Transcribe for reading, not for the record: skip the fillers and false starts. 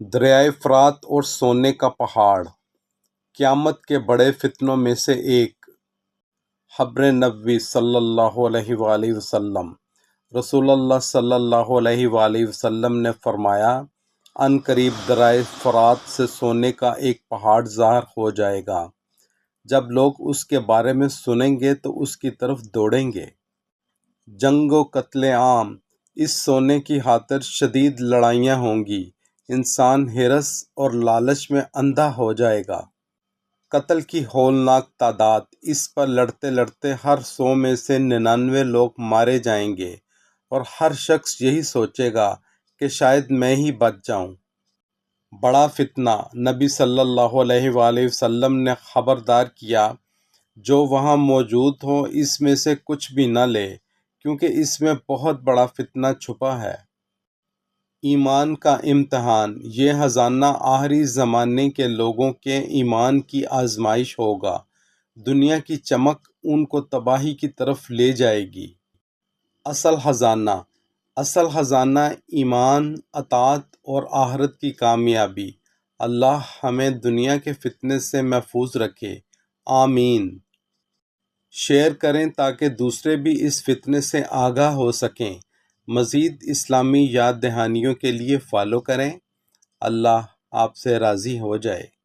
دریائے فرات اور سونے کا پہاڑ قیامت کے بڑے فتنوں میں سے ایک۔ حبر نبوی صلی اللہ علیہ وآلہ وسلم۔ رسول اللہ صلی اللہ علیہ وآلہ وسلم نے فرمایا، ان قریب دریائے فرات سے سونے کا ایک پہاڑ ظاہر ہو جائے گا۔ جب لوگ اس کے بارے میں سنیں گے تو اس کی طرف دوڑیں گے۔ جنگ و قتل عام، اس سونے کی خاطر شدید لڑائیاں ہوں گی۔ انسان حرص اور لالچ میں اندھا ہو جائے گا۔ قتل کی ہولناک تعداد، اس پر لڑتے لڑتے ہر 100 میں سے 99 لوگ مارے جائیں گے اور ہر شخص یہی سوچے گا کہ شاید میں ہی بچ جاؤں۔ بڑا فتنہ، نبی صلی اللہ علیہ وآلہ وسلم نے خبردار کیا، جو وہاں موجود ہو اس میں سے کچھ بھی نہ لے، کیونکہ اس میں بہت بڑا فتنہ چھپا ہے۔ ایمان کا امتحان، یہ خزانہ آخری زمانے کے لوگوں کے ایمان کی آزمائش ہوگا۔ دنیا کی چمک ان کو تباہی کی طرف لے جائے گی۔ اصل خزانہ ایمان، اطاعت اور آخرت کی کامیابی۔ اللہ ہمیں دنیا کے فتنے سے محفوظ رکھے، آمین۔ شیئر کریں تاکہ دوسرے بھی اس فتنے سے آگاہ ہو سکیں۔ مزید اسلامی یاد دہانیوں کے لیے فالو کریں۔ اللہ آپ سے راضی ہو جائے۔